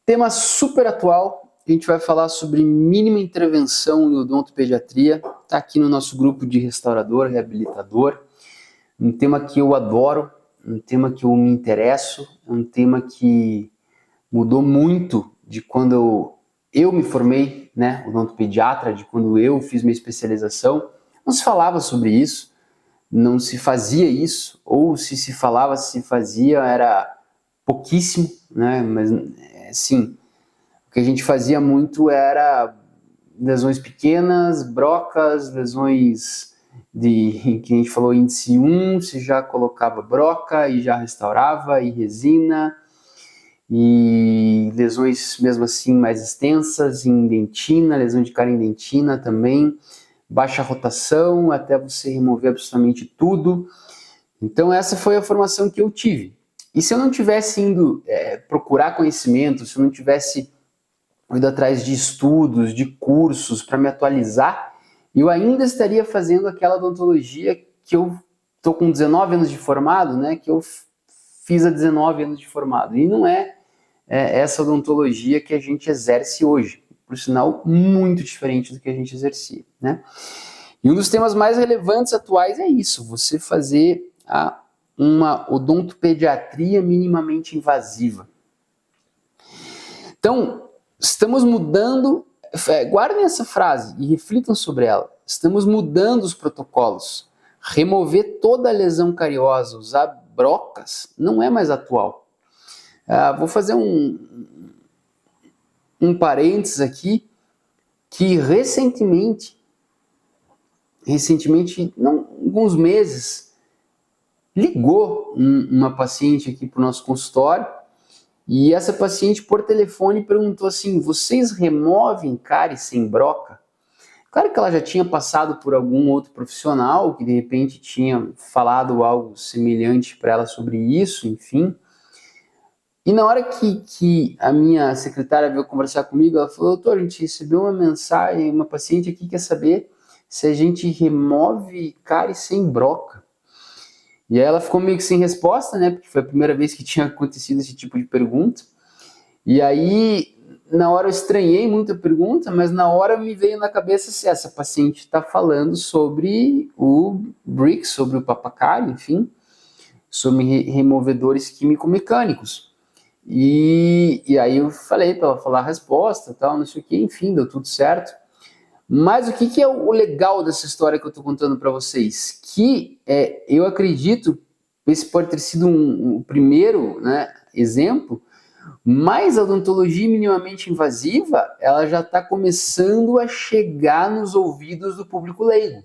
Tema super atual, a gente vai falar sobre mínima intervenção em odontopediatria, está aqui no nosso grupo de restaurador, reabilitador, um tema que eu adoro, um tema que eu me interesso, um tema que mudou muito de quando eu me formei, né, odontopediatra, de quando eu fiz minha especialização. Não se falava sobre isso, não se fazia isso, ou se falava, se fazia, era pouquíssimo, né, mas sim, o que a gente fazia muito era lesões pequenas, brocas, lesões de, que a gente falou, índice 1, se já colocava broca e já restaurava, e resina, e lesões mesmo assim mais extensas em dentina, lesão de cárie em dentina também, baixa rotação até você remover absolutamente tudo. Então essa foi a formação que eu tive. E se eu não tivesse indo procurar conhecimento, se eu não tivesse ido atrás de estudos, de cursos para me atualizar, eu ainda estaria fazendo aquela odontologia que eu estou com 19 anos de formado, né, que eu fiz há 19 anos de formado. E não é essa odontologia que a gente exerce hoje, por sinal muito diferente do que a gente exercia, né? E um dos temas mais relevantes atuais é isso, você fazer uma odontopediatria minimamente invasiva. Então, estamos mudando, guardem essa frase e reflitam sobre ela, estamos mudando os protocolos. Remover toda a lesão cariosa, usar brocas, não é mais atual. Vou fazer um parênteses aqui, que recentemente, não, alguns meses, ligou uma paciente aqui para o nosso consultório, e essa paciente por telefone perguntou assim, vocês removem cárie sem broca? Claro que ela já tinha passado por algum outro profissional que de repente tinha falado algo semelhante para ela sobre isso, enfim. E na hora que a minha secretária veio conversar comigo, ela falou, doutor, a gente recebeu uma mensagem, uma paciente aqui quer saber se a gente remove cárie sem broca. E aí ela ficou meio que sem resposta, né, porque foi a primeira vez que tinha acontecido esse tipo de pergunta. E aí, na hora eu estranhei muito a pergunta, mas na hora me veio na cabeça se essa paciente está falando sobre o BRIC, sobre o papacário, enfim, sobre removedores químico-mecânicos. E aí eu falei para ela falar a resposta, tal, não sei o que, enfim, deu tudo certo. Mas o que é o legal dessa história que eu estou contando para vocês? Que eu acredito, esse pode ter sido um primeiro, né, exemplo, mas a odontologia minimamente invasiva, ela já está começando a chegar nos ouvidos do público leigo.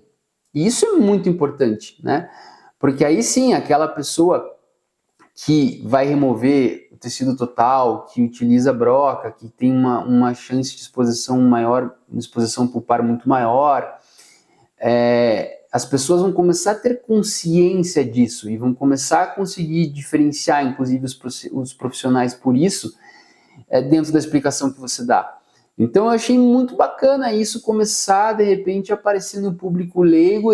E isso é muito importante, né? Porque aí sim, aquela pessoa que vai remover o tecido total, que utiliza broca, que tem uma chance de exposição maior, exposição pulpar muito maior, as pessoas vão começar a ter consciência disso e vão começar a conseguir diferenciar, inclusive, os profissionais por isso, dentro da explicação que você dá. Então eu achei muito bacana isso começar, de repente, a aparecer no público leigo.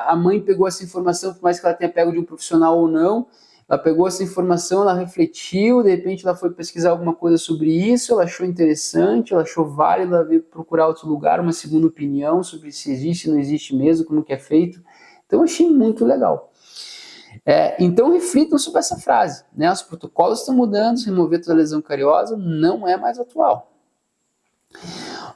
A mãe pegou essa informação, por mais que ela tenha pego de um profissional ou não, ela pegou essa informação, ela refletiu, de repente ela foi pesquisar alguma coisa sobre isso, ela achou interessante, ela achou válido, ela veio procurar outro lugar, uma segunda opinião sobre se existe, não existe mesmo, como que é feito. Então eu achei muito legal. Então reflitam sobre essa frase, né? Os protocolos estão mudando, remover toda lesão cariosa não é mais atual.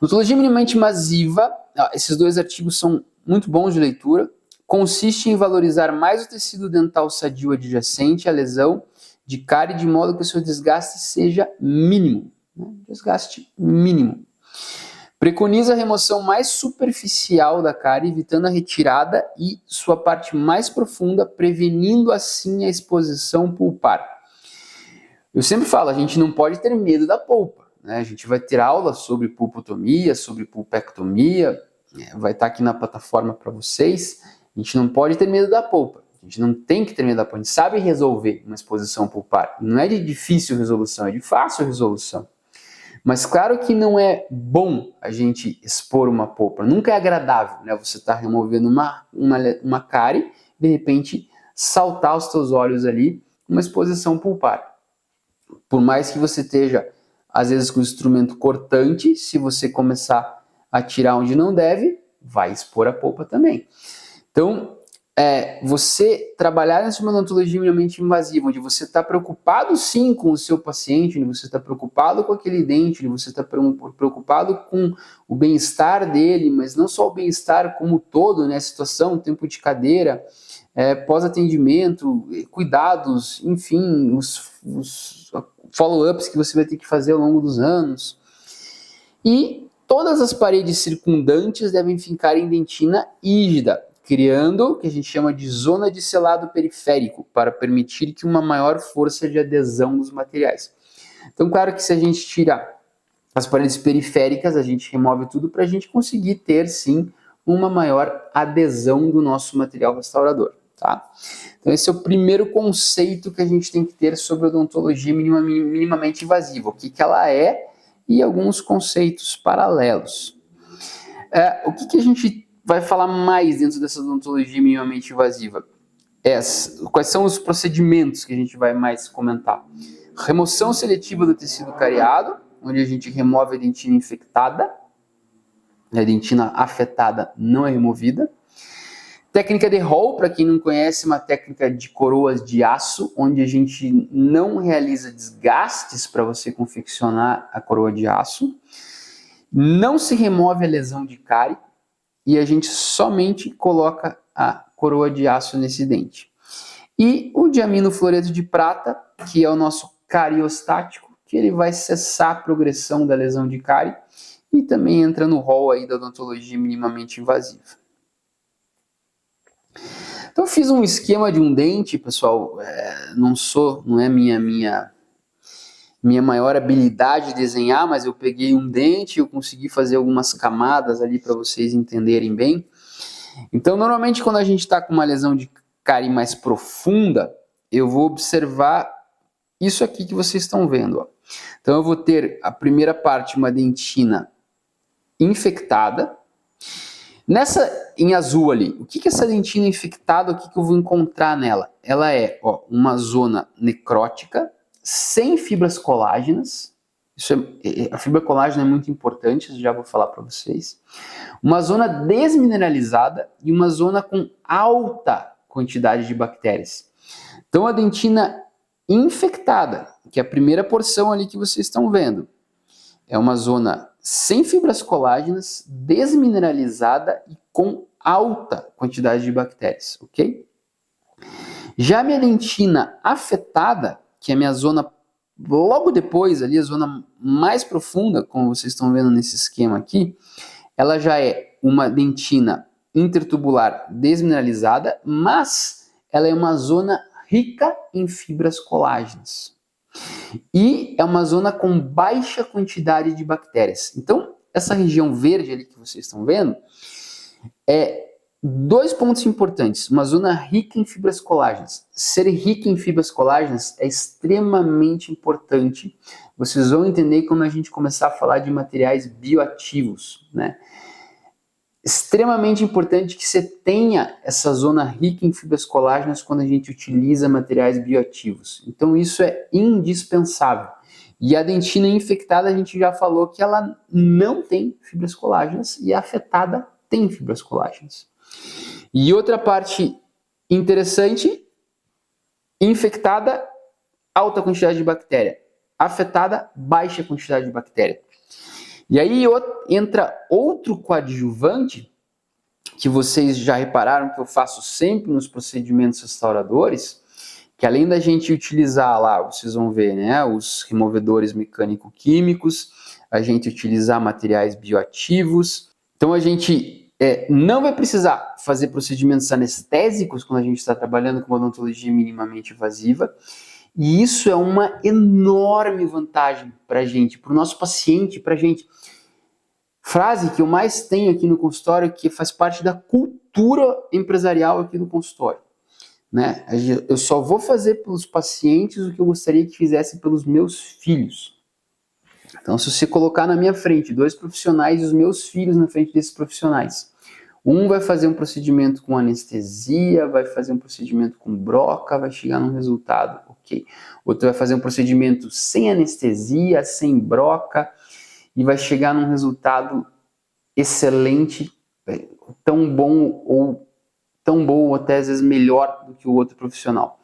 Odontologia minimamente invasiva, esses dois artigos são muito bons de leitura, consiste em valorizar mais o tecido dental sadio adjacente à lesão de cárie de modo que o seu desgaste seja mínimo. Né? Desgaste mínimo. Preconiza a remoção mais superficial da cárie, evitando a retirada e sua parte mais profunda, prevenindo assim a exposição pulpar. Eu sempre falo, a gente não pode ter medo da polpa. Né? A gente vai ter aula sobre pulpotomia, sobre pulpectomia, vai estar aqui na plataforma para vocês. A gente não pode ter medo da polpa, a gente não tem que ter medo da polpa, a gente sabe resolver uma exposição pulpar. Não é de difícil resolução, é de fácil resolução. Mas claro que não é bom a gente expor uma polpa, nunca é agradável, né? Você está removendo uma cárie, de repente saltar aos teus olhos ali uma exposição pulpar. Por mais que você esteja às vezes com instrumento cortante, se você começar a tirar onde não deve, vai expor a polpa também. Então, você trabalhar nessa odontologia minimamente invasiva, onde você está preocupado sim com o seu paciente, onde você está preocupado com aquele dente, onde você está preocupado com o bem-estar dele, mas não só o bem-estar como todo, né? Situação, tempo de cadeira, pós-atendimento, cuidados, enfim, os follow-ups que você vai ter que fazer ao longo dos anos. E todas as paredes circundantes devem ficar em dentina rígida, criando o que a gente chama de zona de selado periférico, para permitir que uma maior força de adesão dos materiais. Então, claro que se a gente tira as paredes periféricas, a gente remove tudo para a gente conseguir ter, sim, uma maior adesão do nosso material restaurador, tá? Então, esse é o primeiro conceito que a gente tem que ter sobre odontologia minimamente invasiva, o que ela é e alguns conceitos paralelos. O que a gente vai falar mais dentro dessa odontologia minimamente invasiva? Quais são os procedimentos que a gente vai mais comentar? Remoção seletiva do tecido cariado, onde a gente remove a dentina infectada, a dentina afetada não é removida. Técnica de Hall, para quem não conhece, uma técnica de coroas de aço, onde a gente não realiza desgastes para você confeccionar a coroa de aço. Não se remove a lesão de cárie e a gente somente coloca a coroa de aço nesse dente. E o diaminofluoreto de prata, que é o nosso cariostático, que ele vai cessar a progressão da lesão de cárie e também entra no rol aí da odontologia minimamente invasiva. Então, eu fiz um esquema de um dente, pessoal, não é minha maior habilidade de desenhar, mas eu peguei um dente, eu consegui fazer algumas camadas ali para vocês entenderem bem. Então, normalmente, quando a gente está com uma lesão de cárie mais profunda, eu vou observar isso aqui que vocês estão vendo, ó. Então, eu vou ter a primeira parte, uma dentina infectada. Nessa em azul ali, o que é essa dentina infectada, o que eu vou encontrar nela? Ela é uma zona necrótica, sem fibras colágenas. A fibra colágena é muito importante, já vou falar para vocês. Uma zona desmineralizada e uma zona com alta quantidade de bactérias. Então, a dentina infectada, que é a primeira porção ali que vocês estão vendo, é uma zona sem fibras colágenas, desmineralizada e com alta quantidade de bactérias, ok? Já a minha dentina afetada, que é a minha zona logo depois, ali a zona mais profunda, como vocês estão vendo nesse esquema aqui, ela já é uma dentina intertubular desmineralizada, mas ela é uma zona rica em fibras colágenas. E é uma zona com baixa quantidade de bactérias. Então, essa região verde ali que vocês estão vendo, dois pontos importantes. Uma zona rica em fibras colágenas. Ser rica em fibras colágenas é extremamente importante. Vocês vão entender quando a gente começar a falar de materiais bioativos, né? Extremamente importante que você tenha essa zona rica em fibras colágenas quando a gente utiliza materiais bioativos. Então isso é indispensável. E a dentina infectada a gente já falou que ela não tem fibras colágenas e a afetada tem fibras colágenas. E outra parte interessante, infectada, alta quantidade de bactéria. Afetada, baixa quantidade de bactéria. E aí entra outro coadjuvante, que vocês já repararam que eu faço sempre nos procedimentos restauradores, que além da gente utilizar lá, vocês vão ver, né, os removedores mecânico-químicos, a gente utilizar materiais bioativos. Então a gente não vai precisar fazer procedimentos anestésicos quando a gente está trabalhando com odontologia minimamente invasiva. E isso é uma enorme vantagem para a gente, para o nosso paciente, para a gente. Frase que eu mais tenho aqui no consultório, que faz parte da cultura empresarial aqui do consultório, né? Eu só vou fazer pelos pacientes o que eu gostaria que fizesse pelos meus filhos. Então, se você colocar na minha frente 2 profissionais e os meus filhos na frente desses profissionais, Um vai fazer um procedimento com anestesia, vai fazer um procedimento com broca, vai chegar num resultado ok. Outro vai fazer um procedimento sem anestesia, sem broca, e vai chegar num resultado excelente, tão bom ou até às vezes melhor do que o outro profissional.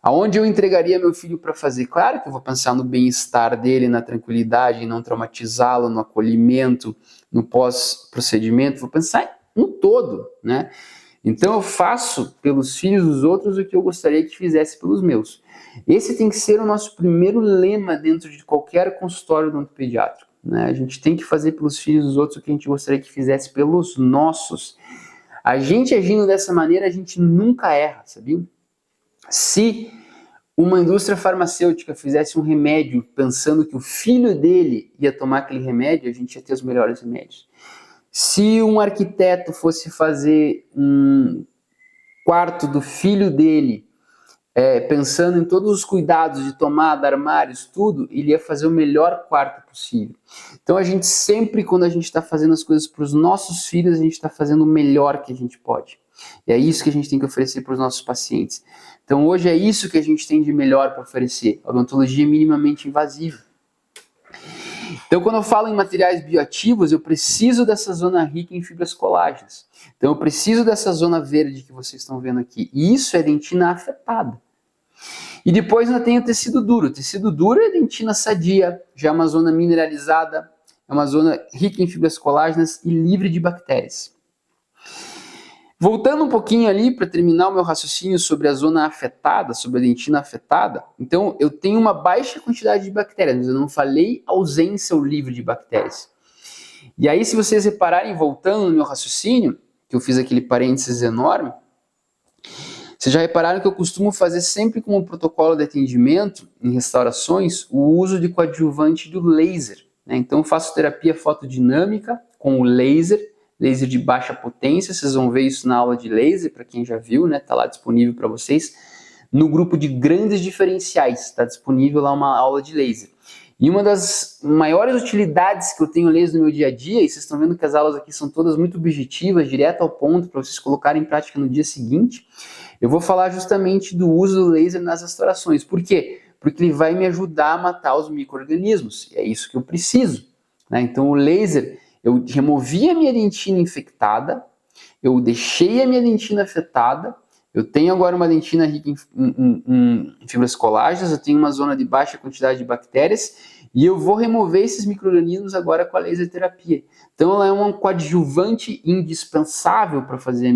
Aonde eu entregaria meu filho para fazer? Claro que eu vou pensar no bem-estar dele, na tranquilidade, em não traumatizá-lo, no acolhimento, no pós-procedimento, vou pensar no todo, né? Então eu faço pelos filhos dos outros o que eu gostaria que fizesse pelos meus. Esse tem que ser o nosso primeiro lema dentro de qualquer consultório odontopediátrico, né? A gente tem que fazer pelos filhos dos outros o que a gente gostaria que fizesse pelos nossos. A gente agindo dessa maneira, a gente nunca erra, sabia? Se uma indústria farmacêutica fizesse um remédio pensando que o filho dele ia tomar aquele remédio, a gente ia ter os melhores remédios. Se um arquiteto fosse fazer um quarto do filho dele, pensando em todos os cuidados de tomada, armários, tudo, ele ia fazer o melhor quarto possível. Então a gente sempre, quando a gente está fazendo as coisas para os nossos filhos, a gente está fazendo o melhor que a gente pode. E é isso que a gente tem que oferecer para os nossos pacientes. Então hoje é isso que a gente tem de melhor para oferecer, a odontologia minimamente invasiva. Então quando eu falo em materiais bioativos, eu preciso dessa zona rica em fibras colágenas. Então eu preciso dessa zona verde que vocês estão vendo aqui. E isso é dentina afetada. E depois ainda tem o tecido duro. O tecido duro é dentina sadia, já é uma zona mineralizada, é uma zona rica em fibras colágenas e livre de bactérias. Voltando um pouquinho ali para terminar o meu raciocínio sobre a zona afetada, sobre a dentina afetada, então eu tenho uma baixa quantidade de bactérias, mas eu não falei ausência ou livre de bactérias. E aí, se vocês repararem, voltando no meu raciocínio, que eu fiz aquele parênteses enorme, vocês já repararam que eu costumo fazer sempre como protocolo de atendimento em restaurações o uso de coadjuvante do laser, né? Então eu faço terapia fotodinâmica com o laser de baixa potência, vocês vão ver isso na aula de laser, para quem já viu, né? Tá lá disponível para vocês. No grupo de grandes diferenciais, está disponível lá uma aula de laser. E uma das maiores utilidades que eu tenho laser no meu dia a dia, e vocês estão vendo que as aulas aqui são todas muito objetivas, direto ao ponto, para vocês colocarem em prática no dia seguinte, eu vou falar justamente do uso do laser nas restaurações. Por quê? Porque ele vai me ajudar a matar os micro-organismos, e é isso que eu preciso, né? Então o laser, eu removi a minha dentina infectada, eu deixei a minha dentina afetada, eu tenho agora uma dentina rica em fibras colágenas, eu tenho uma zona de baixa quantidade de bactérias e eu vou remover esses micro-organismos agora com a laser terapia. Então ela é um coadjuvante indispensável para fazer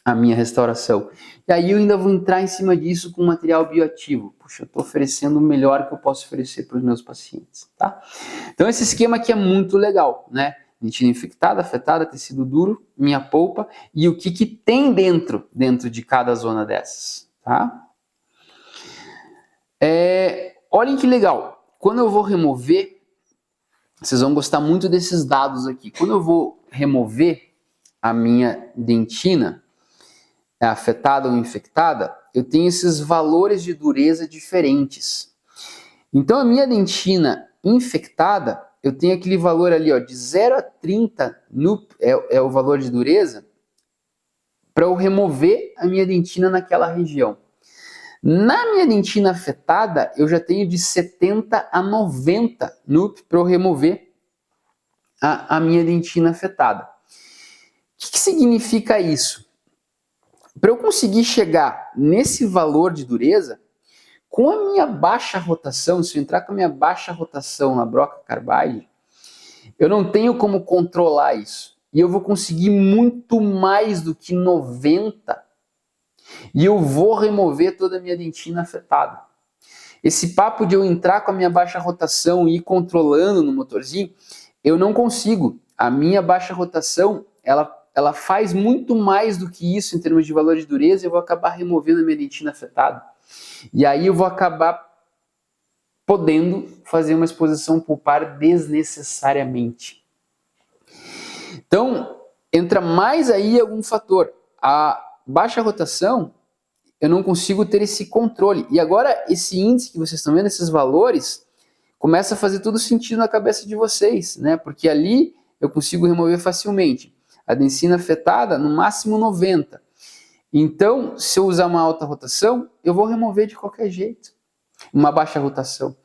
a minha restauração. E aí eu ainda vou entrar em cima disso com material bioativo. Puxa, eu estou oferecendo o melhor que eu posso oferecer para os meus pacientes, tá? Então esse esquema aqui é muito legal, né? Dentina infectada, afetada, tecido duro, minha polpa e o que tem dentro de cada zona dessas, tá? Olhem que legal. Quando eu vou remover, vocês vão gostar muito desses dados aqui. Quando eu vou remover a minha dentina afetada ou infectada, eu tenho esses valores de dureza diferentes. Então a minha dentina infectada, eu tenho aquele valor ali, ó, de 0 a 30 é o valor de dureza para eu remover a minha dentina naquela região. Na minha dentina afetada, eu já tenho de 70 a 90 NUP para eu remover a minha dentina afetada. O que significa isso? Para eu conseguir chegar nesse valor de dureza, com a minha baixa rotação, se eu entrar com a minha baixa rotação na broca carbide, eu não tenho como controlar isso. E eu vou conseguir muito mais do que 90. E eu vou remover toda a minha dentina afetada. Esse papo de eu entrar com a minha baixa rotação e ir controlando no motorzinho, eu não consigo. A minha baixa rotação, ela faz muito mais do que isso em termos de valor de dureza e eu vou acabar removendo a minha dentina afetada. E aí eu vou acabar podendo fazer uma exposição pulpar desnecessariamente. Então, entra mais aí algum fator. A baixa rotação, eu não consigo ter esse controle. E agora, esse índice que vocês estão vendo, esses valores, começa a fazer todo sentido na cabeça de vocês, né? Porque ali eu consigo remover facilmente. A densina afetada, no máximo 90. Então, se eu usar uma alta rotação, eu vou remover de qualquer jeito. Uma baixa rotação.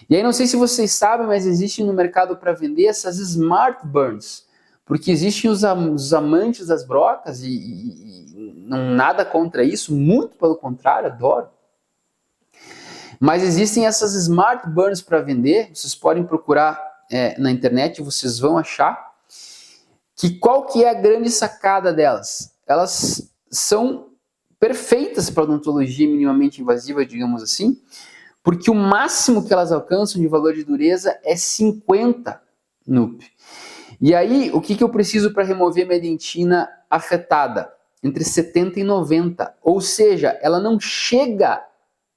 E aí, não sei se vocês sabem, mas existe no mercado para vender essas Smart Burns. Porque existem os amantes das brocas e não nada contra isso, muito pelo contrário, adoro. Mas existem essas Smart Burns para vender, vocês podem procurar na internet, vocês vão achar. Qual que é a grande sacada delas? Elas são perfeitas para odontologia minimamente invasiva, digamos assim, porque o máximo que elas alcançam de valor de dureza é 50 NUP. E aí, o que eu preciso para remover minha dentina afetada? Entre 70 e 90. Ou seja, ela não chega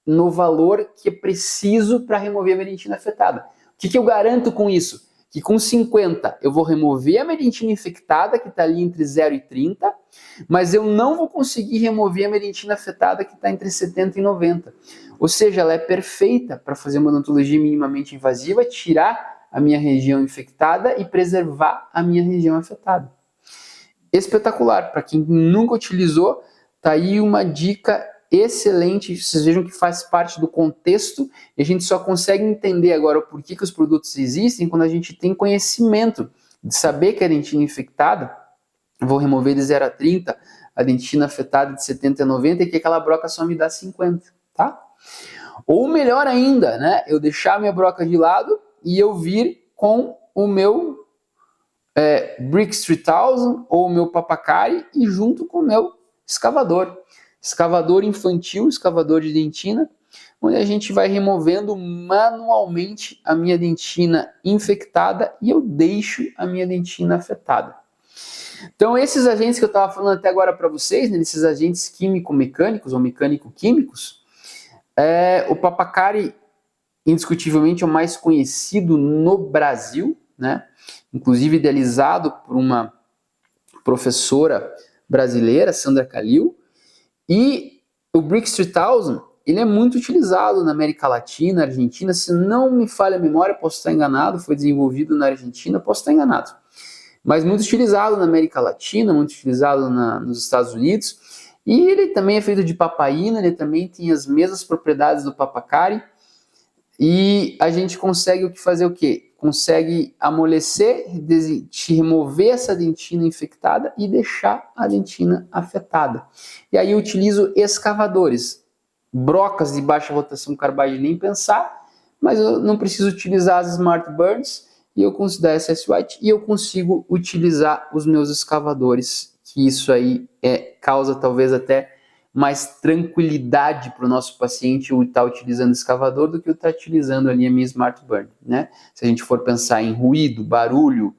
no valor que é preciso para remover a minha dentina afetada. O que eu garanto com isso? Que com 50 eu vou remover a minha dentina infectada, que está ali entre 0 e 30, mas eu não vou conseguir remover a minha dentina afetada, que está entre 70 e 90. Ou seja, ela é perfeita para fazer uma odontologia minimamente invasiva, tirar a minha região infectada e preservar a minha região afetada. Espetacular. Para quem nunca utilizou, tá aí uma dica excelente. Vocês vejam que faz parte do contexto e a gente só consegue entender agora o porquê que os produtos existem quando a gente tem conhecimento de saber que a dentina infectada, vou remover de 0 a 30, a dentina afetada de 70 a 90 e que aquela broca só me dá 50, tá? Ou melhor ainda, né? Eu deixar a minha broca de lado e eu vir com o meu Brix 3000 ou o meu Papacari e junto com o meu escavador. Escavador infantil, escavador de dentina, onde a gente vai removendo manualmente a minha dentina infectada e eu deixo a minha dentina afetada. Então, esses agentes que eu estava falando até agora para vocês, né, esses agentes químico-mecânicos ou mecânico-químicos, o Papacari, indiscutivelmente, é o mais conhecido no Brasil, né? Inclusive idealizado por uma professora brasileira, Sandra Calil. E o Brix 3000, ele é muito utilizado na América Latina, Argentina, se não me falha a memória, posso estar enganado, foi desenvolvido na Argentina, posso estar enganado. Mas muito utilizado na América Latina, muito utilizado nos Estados Unidos. E ele também é feito de papaína, ele também tem as mesmas propriedades do Papacari. E a gente consegue fazer o quê? Consegue amolecer, remover essa dentina infectada e deixar a dentina afetada. E aí eu utilizo escavadores, brocas de baixa rotação carbide nem pensar, mas eu não preciso utilizar as Smart Burns e eu consigo da SS White e eu consigo utilizar os meus escavadores, que isso aí causa talvez até mais tranquilidade para o nosso paciente o estar utilizando escavador do que o estar utilizando ali a minha Smart Burn, né? Se a gente for pensar em ruído, barulho,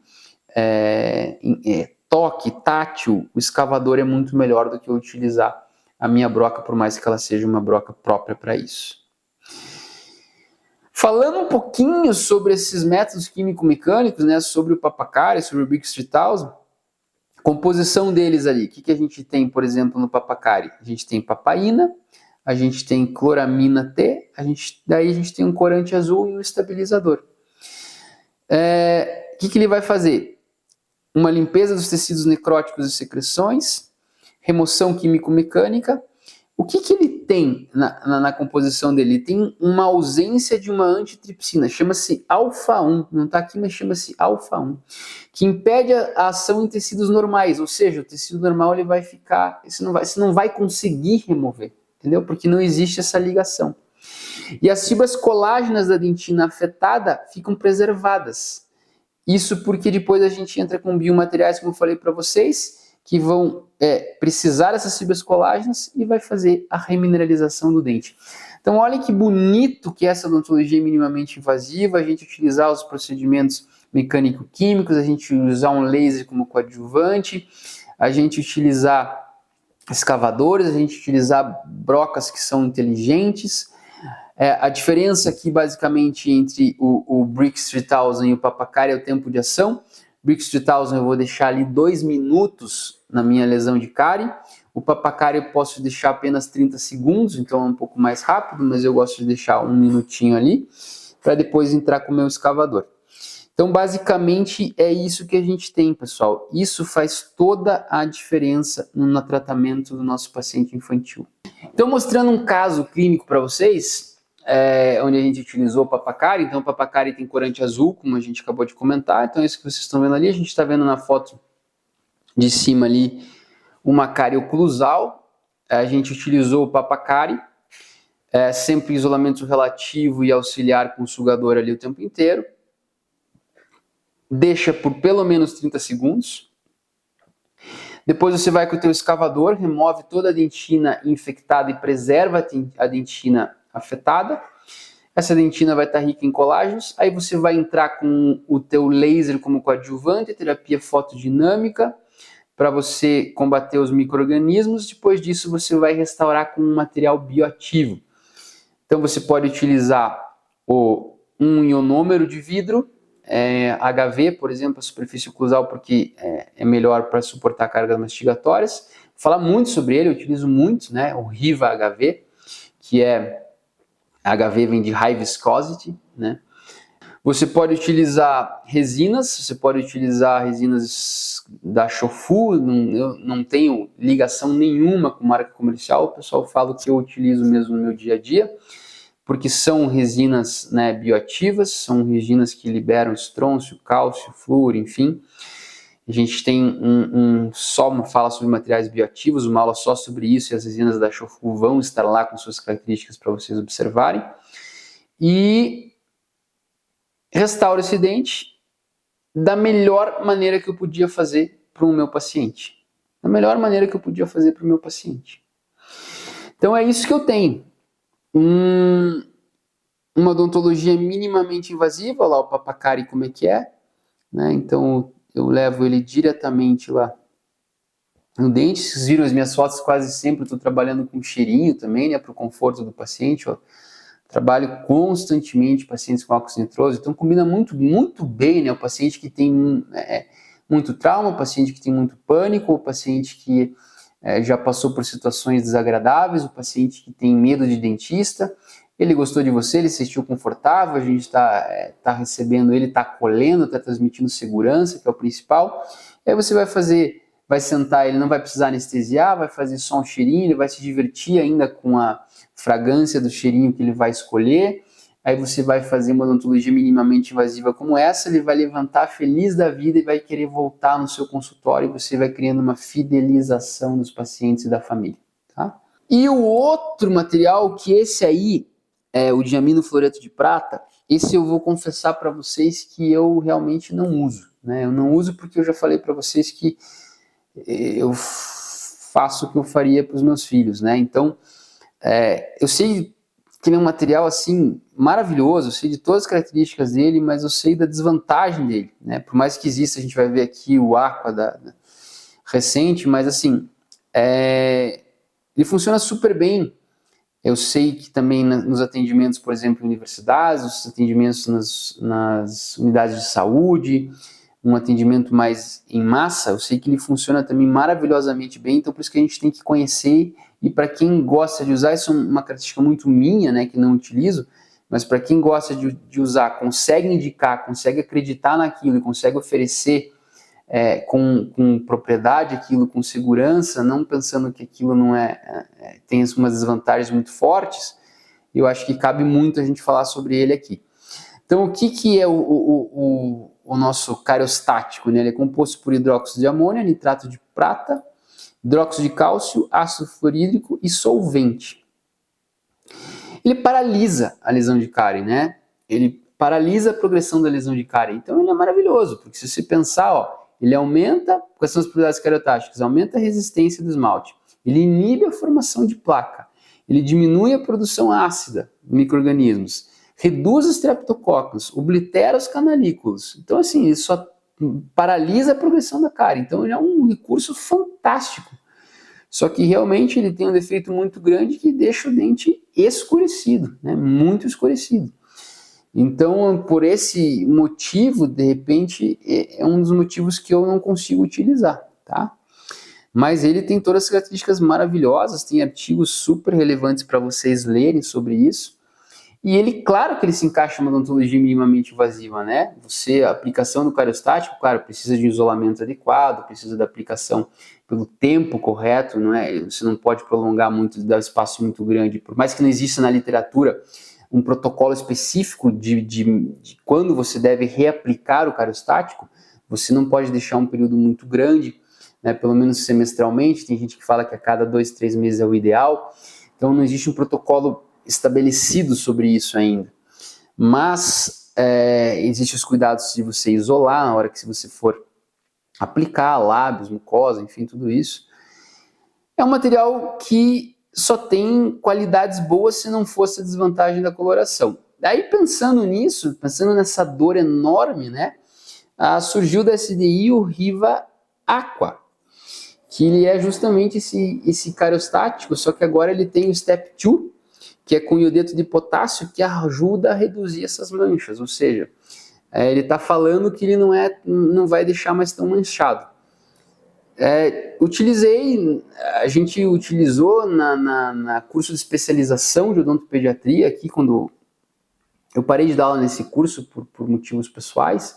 toque, tátil, o escavador é muito melhor do que eu utilizar a minha broca, por mais que ela seja uma broca própria para isso. Falando um pouquinho sobre esses métodos químico-mecânicos, né, sobre o Papacari, sobre o Brix 3000, composição deles ali, o que a gente tem, por exemplo, no Papacari? A gente tem papaína, a gente tem cloramina T, daí a gente tem um corante azul e um estabilizador. O que ele vai fazer? Uma limpeza dos tecidos necróticos e secreções, remoção químico-mecânica. O que ele tem na composição dele? Ele tem uma ausência de uma antitripsina, chama-se alfa-1, não está aqui, mas chama-se alfa-1, que impede a ação em tecidos normais, ou seja, o tecido normal ele vai ficar, você não vai conseguir remover, entendeu? Porque não existe essa ligação. E as fibras colágenas da dentina afetada ficam preservadas. Isso porque depois a gente entra com biomateriais, como eu falei para vocês, que vão precisar dessas fibras colágenas e vai fazer a remineralização do dente. Então, olha que bonito que é essa odontologia minimamente invasiva, a gente utilizar os procedimentos mecânico-químicos, a gente usar um laser como coadjuvante, a gente utilizar escavadores, a gente utilizar brocas que são inteligentes. A diferença aqui, basicamente, entre o Brix 3000 e o Papacari é o tempo de ação. Brix 3000 eu vou deixar ali 2 minutos na minha lesão de cárie. O Papacari eu posso deixar apenas 30 segundos, então é um pouco mais rápido, mas eu gosto de deixar 1 minutinho ali, para depois entrar com o meu escavador. Então, basicamente, é isso que a gente tem, pessoal. Isso faz toda a diferença no tratamento do nosso paciente infantil. Então, mostrando um caso clínico para vocês, onde a gente utilizou o Papacari. Então, o Papacari tem corante azul, como a gente acabou de comentar. Então, isso que vocês estão vendo ali, a gente está vendo na foto de cima ali uma cárie oclusal. A gente utilizou o Papacari, sempre isolamento relativo e auxiliar com o sugador ali o tempo inteiro. Deixa por pelo menos 30 segundos. Depois você vai com o teu escavador, remove toda a dentina infectada e preserva a dentina afetada. Essa dentina vai estar rica em colágenos. Aí você vai entrar com o teu laser como coadjuvante, terapia fotodinâmica, para você combater os micro-organismos. Depois disso você vai restaurar com um material bioativo. Então você pode utilizar um ionômero de vidro, HV, por exemplo, a superfície oclusal, porque é melhor para suportar cargas mastigatórias. Vou falar muito sobre ele, eu utilizo muito, né? O Riva HV, que HV vem de High Viscosity, né? Você pode utilizar resinas, da Shofu. Eu não tenho ligação nenhuma com marca comercial, o pessoal fala que eu utilizo mesmo no meu dia a dia, porque são resinas, né, bioativas, são resinas que liberam estrôncio, cálcio, flúor, enfim. A gente tem só fala sobre materiais bioativos, uma aula só sobre isso, e as resinas da Shofu vão estar lá com suas características para vocês observarem. E restauro esse dente da melhor maneira que eu podia fazer para o meu paciente. Da melhor maneira que eu podia fazer para o meu paciente. Então é isso que eu tenho. Uma odontologia minimamente invasiva, olha lá o Papacari como é que é, né? Então eu levo ele diretamente lá no dente. Vocês viram as minhas fotos, quase sempre eu estou trabalhando com cheirinho também, né, para o conforto do paciente. Ó. Trabalho constantemente pacientes com óxido nitroso, então combina muito, muito bem, né, o paciente que tem muito trauma, o paciente que tem muito pânico, o paciente que já passou por situações desagradáveis, o paciente que tem medo de dentista. Ele gostou de você, ele se sentiu confortável, a gente está recebendo ele, está acolhendo, está transmitindo segurança, que é o principal. Aí você vai sentar, ele não vai precisar anestesiar, vai fazer só um cheirinho, ele vai se divertir ainda com a fragrância do cheirinho que ele vai escolher. Aí você vai fazer uma odontologia minimamente invasiva como essa, ele vai levantar feliz da vida e vai querer voltar no seu consultório, e você vai criando uma fidelização dos pacientes e da família, tá? E o outro material, que esse aí é o diamino fluoreto de prata, esse eu vou confessar para vocês que eu realmente não uso, né? Eu não uso porque eu já falei para vocês que eu faço o que eu faria para os meus filhos, né? Então, eu sei que ele é um material assim maravilhoso, eu sei de todas as características dele, mas eu sei da desvantagem dele, né? Por mais que exista, a gente vai ver aqui o Aqua recente, mas assim, ele funciona super bem. Eu sei que também nos atendimentos, por exemplo, em universidades, nos atendimentos nas unidades de saúde, um atendimento mais em massa, eu sei que ele funciona também maravilhosamente bem, então por isso que a gente tem que conhecer. E para quem gosta de usar, isso é uma característica muito minha, né, que não utilizo, mas para quem gosta de usar, consegue indicar, consegue acreditar naquilo e consegue oferecer com propriedade aquilo, com segurança, não pensando que aquilo não tem umas desvantagens muito fortes, eu acho que cabe muito a gente falar sobre ele aqui. Então, o que é o nosso cariostático, né? Ele é composto por hidróxido de amônia, nitrato de prata, hidróxido de cálcio, ácido fluorídrico e solvente. Ele paralisa a lesão de cárie, né? Ele paralisa a progressão da lesão de cárie. Então, ele é maravilhoso, porque se você pensar, ó, ele aumenta, quais são as propriedades cariostáticas? Aumenta a resistência do esmalte, ele inibe a formação de placa, ele diminui a produção ácida de micro-organismos, reduz os streptococcus, oblitera os canalículos. Então, assim, ele só paralisa a progressão da cárie. Então, ele é um recurso fantástico. Só que realmente ele tem um defeito muito grande que deixa o dente escurecido, né? Muito escurecido. Então, por esse motivo, de repente, é um dos motivos que eu não consigo utilizar, tá? Mas ele tem todas as características maravilhosas, tem artigos super relevantes para vocês lerem sobre isso. E ele, claro que ele se encaixa numa odontologia minimamente invasiva, né? A aplicação do cariostático, claro, precisa de isolamento adequado, precisa da aplicação pelo tempo correto, não é? Você não pode prolongar muito, dar espaço muito grande. Por mais que não exista na literatura um protocolo específico de quando você deve reaplicar o cariostático, você não pode deixar um período muito grande, né? Pelo menos semestralmente. Tem gente que fala que a cada 2, 3 meses é o ideal. Então não existe um protocolo estabelecido sobre isso ainda, mas existem os cuidados de você isolar na hora que você for aplicar lábios, mucosa, enfim, tudo isso. É um material que só tem qualidades boas se não fosse a desvantagem da coloração. Daí pensando nisso, pensando nessa dor enorme, né, surgiu da SDI o Riva Aqua, que ele é justamente esse cariostático, só que agora ele tem o Step 2, que é com iodeto de potássio, que ajuda a reduzir essas manchas, ou seja, ele está falando que ele não vai deixar mais tão manchado. A gente utilizou na curso de especialização de odontopediatria, aqui quando eu parei de dar aula nesse curso por motivos pessoais,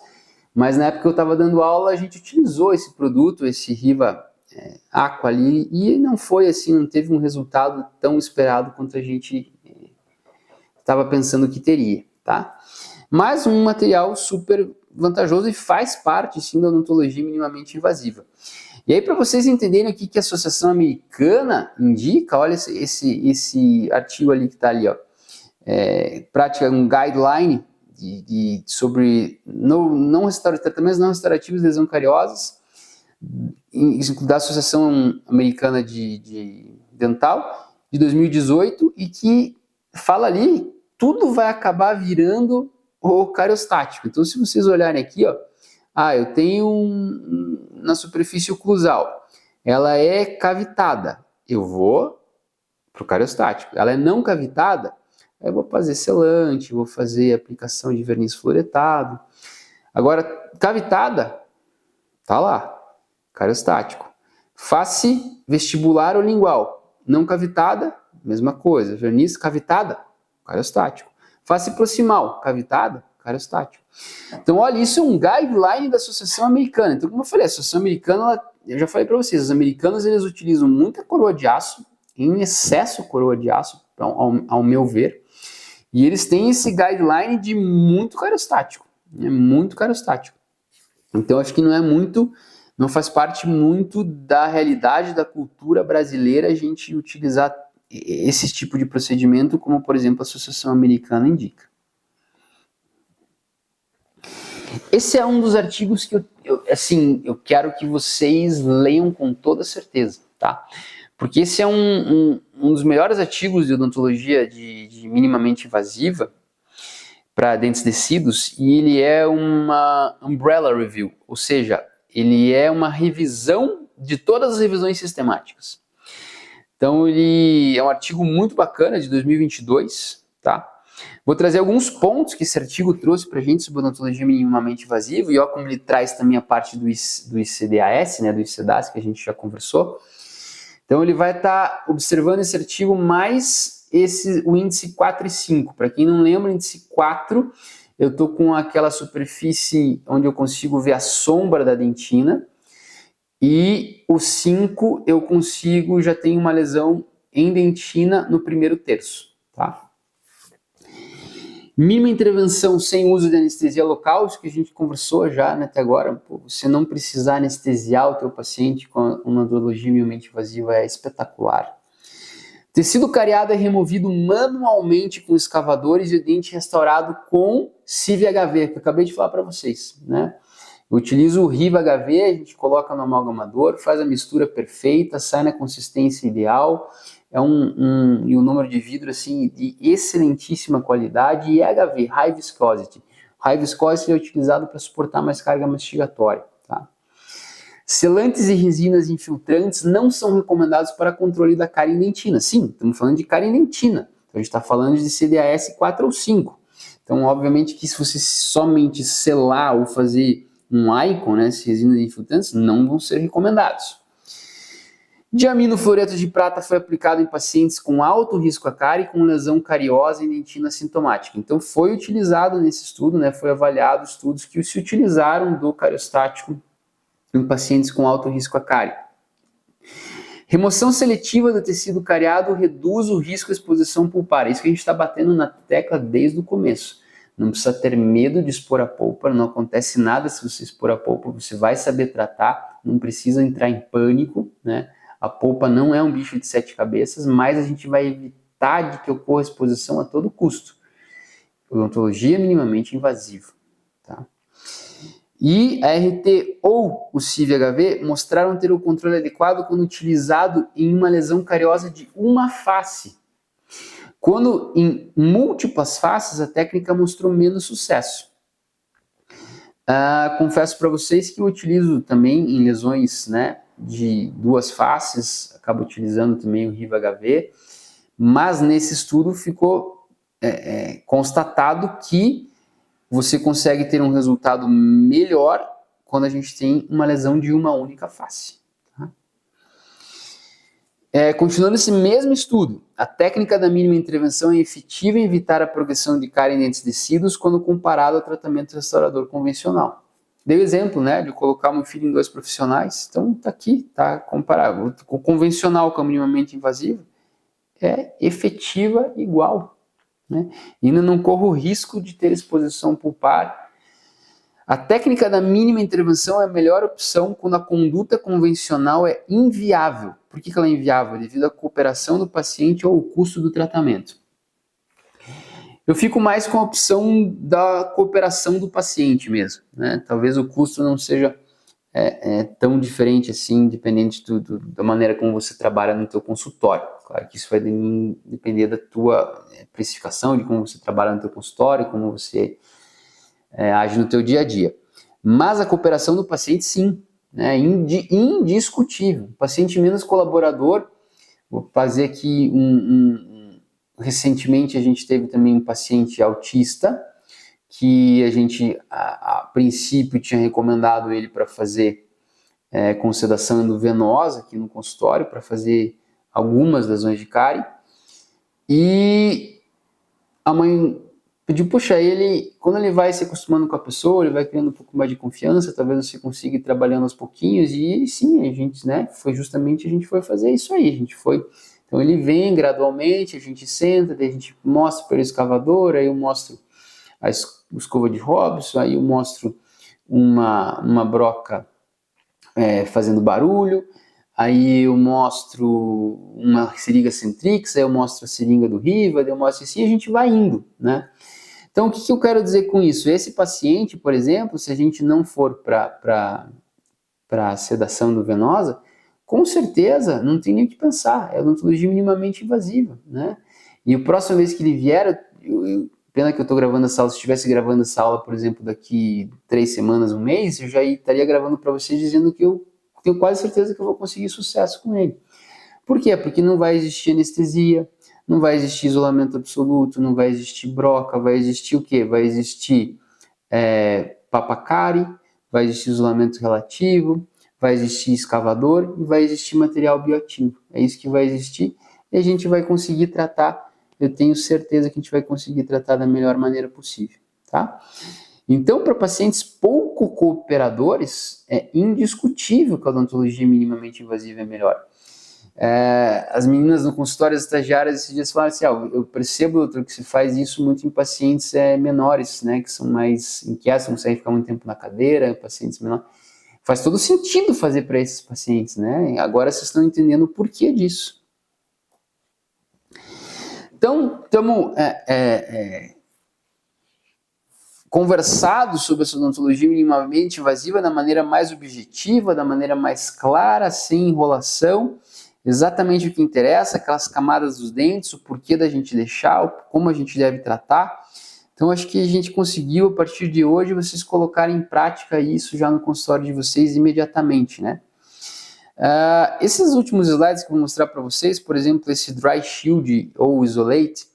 mas na época que eu estava dando aula, a gente utilizou esse produto, esse Riva Aqua ali, e não foi assim, não teve um resultado tão esperado quanto a gente estava pensando que teria, tá? Mas um material super vantajoso e faz parte, sim, da odontologia minimamente invasiva. E aí, para vocês entenderem o que a Associação Americana indica, olha esse artigo ali que está ali, ó, prática, um guideline sobre tratamentos não restaurativos de lesões cariosas, da Associação Americana de Dental, de 2018, e que fala ali, tudo vai acabar virando o cariostático. Então, se vocês olharem aqui, ó, eu tenho na superfície oclusal, ela é cavitada, eu vou para o cariostático. Ela é não cavitada, eu vou fazer selante, vou fazer aplicação de verniz fluoretado. Agora, cavitada, tá lá, cariostático. Face vestibular ou lingual, não cavitada, mesma coisa. Verniz cavitada, cariostático. Face proximal, cavitada, cariostático. Então, olha, isso é um guideline da Associação Americana. Então, como eu falei, a Associação Americana, eu já falei para vocês, os americanos eles utilizam muita coroa de aço, em excesso coroa de aço, ao meu ver, e eles têm esse guideline de muito cariostático, muito cariostático. Então, acho que não faz parte muito da realidade da cultura brasileira a gente utilizar esse tipo de procedimento, como, por exemplo, a Associação Americana indica. Esse é um dos artigos que eu quero que vocês leiam com toda certeza, tá? Porque esse é um dos melhores artigos de odontologia de minimamente invasiva para dentes descidos, e ele é uma umbrella review, ou seja, ele é uma revisão de todas as revisões sistemáticas. Então ele é um artigo muito bacana, de 2022, tá? Vou trazer alguns pontos que esse artigo trouxe para a gente sobre odontologia minimamente invasiva, e ó, como ele traz também a parte do ICDAS, né, do ICDAS, que a gente já conversou. Então ele vai estar observando esse artigo mais o índice 4 e 5. Para quem não lembra, o índice 4, eu estou com aquela superfície onde eu consigo ver a sombra da dentina, e o 5 eu consigo, já tenho uma lesão em dentina no primeiro terço, tá? Mínima intervenção sem uso de anestesia local, isso que a gente conversou já, né, até agora. Você não precisar anestesiar o teu paciente com uma odontologia minimamente invasiva é espetacular. Tecido cariado é removido manualmente com escavadores e o dente restaurado com CIV-HV, que eu acabei de falar para vocês, né? Eu utilizo o Riva-HV, a gente coloca no amalgamador, faz a mistura perfeita, sai na consistência ideal. E o número de vidro assim, de excelentíssima qualidade, e HV, High Viscosity. High Viscosity é utilizado para suportar mais carga mastigatória. Tá? Selantes e resinas infiltrantes não são recomendados para controle da cárie dentina. Sim, estamos falando de cárie dentina. Então, a gente está falando de CDAS 4 ou 5. Então, obviamente que se você somente selar ou fazer um ICON, né, resinas infiltrantes, não vão ser recomendados. Diaminofluoreto de prata foi aplicado em pacientes com alto risco à cárie e com lesão cariosa e dentina sintomática. Então foi utilizado nesse estudo, né, foi avaliado estudos que se utilizaram do cariostático em pacientes com alto risco à cárie. Remoção seletiva do tecido cariado reduz o risco de exposição pulpar. É isso que a gente está batendo na tecla desde o começo. Não precisa ter medo de expor a polpa, não acontece nada se você expor a polpa, você vai saber tratar, não precisa entrar em pânico, né? A polpa não é um bicho de 7 cabeças, mas a gente vai evitar de que ocorra exposição a todo custo. Odontologia minimamente invasiva. Tá? E a RT ou o CIV-HV mostraram ter o controle adequado quando utilizado em uma lesão cariosa de uma face. Quando em múltiplas faces, a técnica mostrou menos sucesso. Confesso para vocês que eu utilizo também em lesões, né, de 2 faces, acabo utilizando também o RIVA-HV, mas nesse estudo ficou constatado que você consegue ter um resultado melhor quando a gente tem uma lesão de uma única face. Tá? Continuando esse mesmo estudo, a técnica da mínima intervenção é efetiva em evitar a progressão de cárie em dentes descidos quando comparado ao tratamento restaurador convencional. Dei o exemplo, né, de colocar meu filho em 2 profissionais, então tá aqui, tá comparável. O convencional com a minimamente invasiva é efetiva igual. Né? E ainda não corro o risco de ter exposição pulpar. A técnica da mínima intervenção é a melhor opção quando a conduta convencional é inviável. Por que ela é inviável? Devido à cooperação do paciente ou ao custo do tratamento. Eu fico mais com a opção da cooperação do paciente mesmo. Né? Talvez o custo não seja tão diferente assim, dependente da maneira como você trabalha no teu consultório. Claro que isso vai depender da tua precificação, de como você trabalha no teu consultório, como você age no teu dia a dia. Mas a cooperação do paciente, sim, né, indiscutível. O paciente menos colaborador, vou fazer aqui recentemente a gente teve também um paciente autista, que a gente, a princípio, tinha recomendado ele para fazer com sedação endovenosa aqui no consultório, para fazer algumas lesões de cárie, e a mãe pediu, poxa, quando ele vai se acostumando com a pessoa, ele vai criando um pouco mais de confiança, talvez você consiga ir trabalhando aos pouquinhos, e sim, a gente, né, a gente foi fazer isso aí, a gente foi, então ele vem gradualmente, a gente senta, daí a gente mostra pelo escavador, aí eu mostro a escova de Robson, aí eu mostro uma broca fazendo barulho, aí eu mostro uma seringa Centrix, aí eu mostro a seringa do Riva, daí eu mostro assim, a gente vai indo, né? Então, o que eu quero dizer com isso? Esse paciente, por exemplo, se a gente não for para sedação endovenosa, com certeza não tem nem o que pensar, é odontologia minimamente invasiva, né? E a próxima vez que ele vier, pena que eu estou gravando essa aula, se estivesse gravando essa aula, por exemplo, daqui 3 semanas, um mês, eu já estaria gravando para vocês dizendo que eu tenho quase certeza que eu vou conseguir sucesso com ele. Por quê? Porque não vai existir anestesia, não vai existir isolamento absoluto, não vai existir broca, vai existir o quê? Vai existir papacárie, vai existir isolamento relativo, vai existir escavador e vai existir material bioativo. É isso que vai existir e a gente vai conseguir tratar, eu tenho certeza que a gente vai conseguir tratar da melhor maneira possível, tá? Então, para pacientes pouco cooperadores, é indiscutível que a odontologia minimamente invasiva é melhor. As meninas no consultório, as estagiárias, esses dias falaram assim, eu percebo, doutor, que se faz isso muito em pacientes menores, né, que são mais inquietos, não conseguem ficar muito tempo na cadeira, pacientes menores. Faz todo sentido fazer para esses pacientes, né? Agora vocês estão entendendo o porquê disso. Então, estamos conversados sobre essa odontologia minimamente invasiva da maneira mais objetiva, da maneira mais clara, sem enrolação, exatamente o que interessa, aquelas camadas dos dentes, o porquê da gente deixar, como a gente deve tratar. Então, acho que a gente conseguiu, a partir de hoje, vocês colocarem em prática isso já no consultório de vocês imediatamente, né? Esses últimos slides que eu vou mostrar para vocês, por exemplo, esse Dry Shield ou Isolate,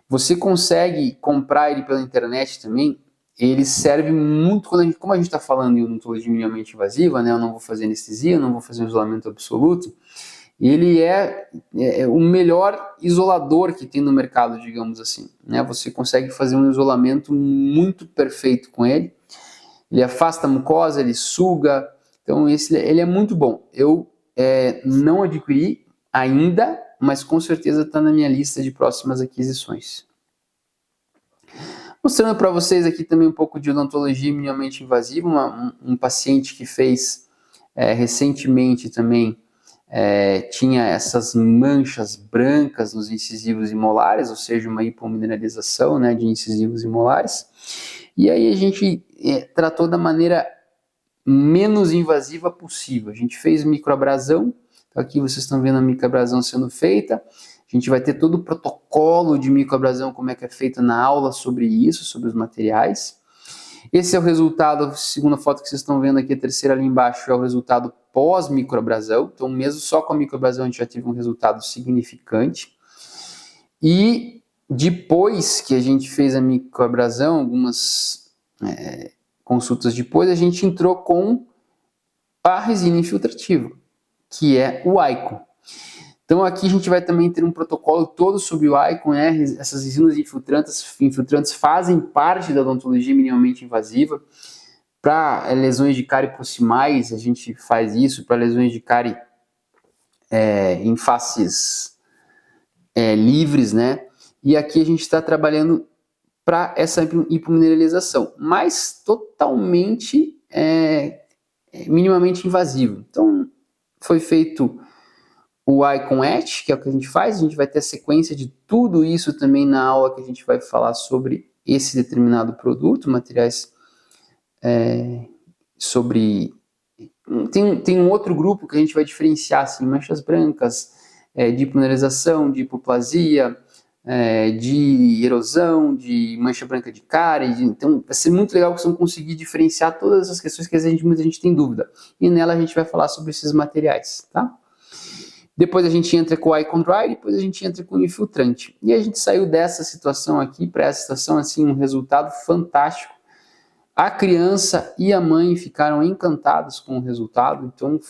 você consegue comprar ele pela internet também. Ele serve muito, como a gente está falando em odontologia minimamente invasiva, né? Eu não vou fazer anestesia, eu não vou fazer um isolamento absoluto. ele é o melhor isolador que tem no mercado, digamos assim, né? Você consegue fazer um isolamento muito perfeito com ele. Ele afasta a mucosa, ele suga, então ele é muito bom. Eu não adquiri ainda, mas com certeza está na minha lista de próximas aquisições. Mostrando para vocês aqui também um pouco de odontologia minimamente invasiva, um paciente que fez recentemente também, tinha essas manchas brancas nos incisivos e molares, ou seja, uma hipomineralização, né, de incisivos e molares. E aí a gente tratou da maneira menos invasiva possível. A gente fez microabrasão, então aqui vocês estão vendo a microabrasão sendo feita. A gente vai ter todo o protocolo de microabrasão, como é que é feita na aula sobre isso, sobre os materiais. Esse é o resultado, a segunda foto que vocês estão vendo aqui, a terceira ali embaixo, é o resultado pós-microabrasão. Então, mesmo só com a microabrasão, a gente já teve um resultado significante. E depois que a gente fez a microabrasão, algumas consultas depois, a gente entrou com a resina infiltrativa, que é o Icon. Então aqui a gente vai também ter um protocolo todo sobre o Icon, essas resinas infiltrantes fazem parte da odontologia minimamente invasiva. Para lesões de cárie proximais, a gente faz isso, para lesões de cárie em faces livres, né? E aqui a gente está trabalhando para essa hipomineralização, mas totalmente minimamente invasivo. Então foi feito o Icon Etch, que é o que a gente vai ter a sequência de tudo isso também na aula que a gente vai falar sobre esse determinado produto, materiais sobre... Tem um outro grupo que a gente vai diferenciar, assim, manchas brancas, de hipomineralização, de hipoplasia, de erosão, de mancha branca de cárie. Então vai ser muito legal que vocês vão conseguir diferenciar todas essas questões que muita gente tem dúvida. E nela a gente vai falar sobre esses materiais, tá? Depois a gente entra com o Icon Dry, depois a gente entra com o infiltrante. E a gente saiu dessa situação aqui para essa situação, assim, um resultado fantástico. A criança e a mãe ficaram encantados com o resultado, então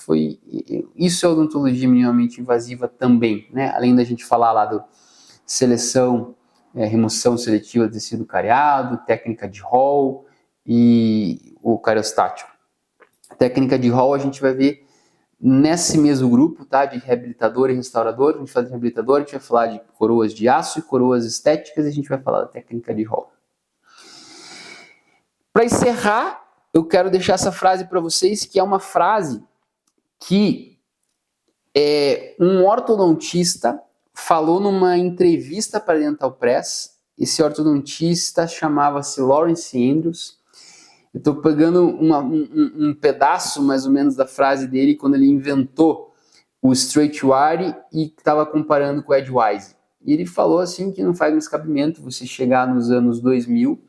isso é odontologia minimamente invasiva também, né? Além da gente falar lá do seleção, remoção seletiva do tecido cariado, técnica de Hall e o cariostático. A técnica de Hall a gente vai ver nesse mesmo grupo, tá? De reabilitador e restaurador. A gente fala de reabilitador, a gente vai falar de coroas de aço e coroas estéticas, e a gente vai falar da técnica de Hall. Para encerrar, eu quero deixar essa frase para vocês, que é uma frase que um ortodontista falou numa entrevista para a Dental Press. Esse ortodontista chamava-se Lawrence Andrews. Eu estou pegando um pedaço, mais ou menos, da frase dele quando ele inventou o Straight Wire e estava comparando com o Edgewise. E ele falou assim que não faz mais cabimento você chegar nos anos 2000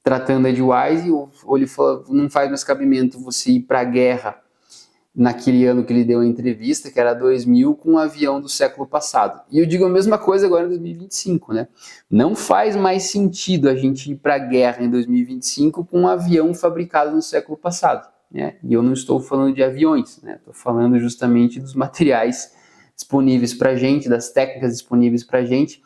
tratando Edgewise, ou ele falou, não faz mais cabimento você ir para a guerra naquele ano que ele deu a entrevista, que era 2000, com um avião do século passado. E eu digo a mesma coisa agora em 2025, né? Não faz mais sentido a gente ir para a guerra em 2025 com um avião fabricado no século passado, né? E eu não estou falando de aviões, né? Estou falando justamente dos materiais disponíveis para a gente, das técnicas disponíveis para a gente.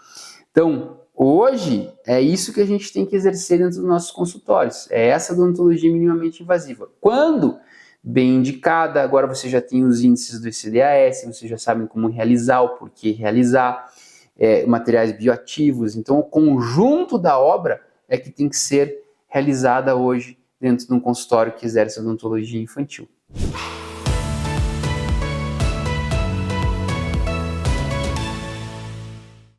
Então, hoje, é isso que a gente tem que exercer dentro dos nossos consultórios. É essa odontologia minimamente invasiva. Quando bem indicada, agora você já tem os índices do ICDAS, vocês já sabem como realizar, o porquê realizar, materiais bioativos. Então, o conjunto da obra é que tem que ser realizada hoje dentro de um consultório que exerce odontologia infantil.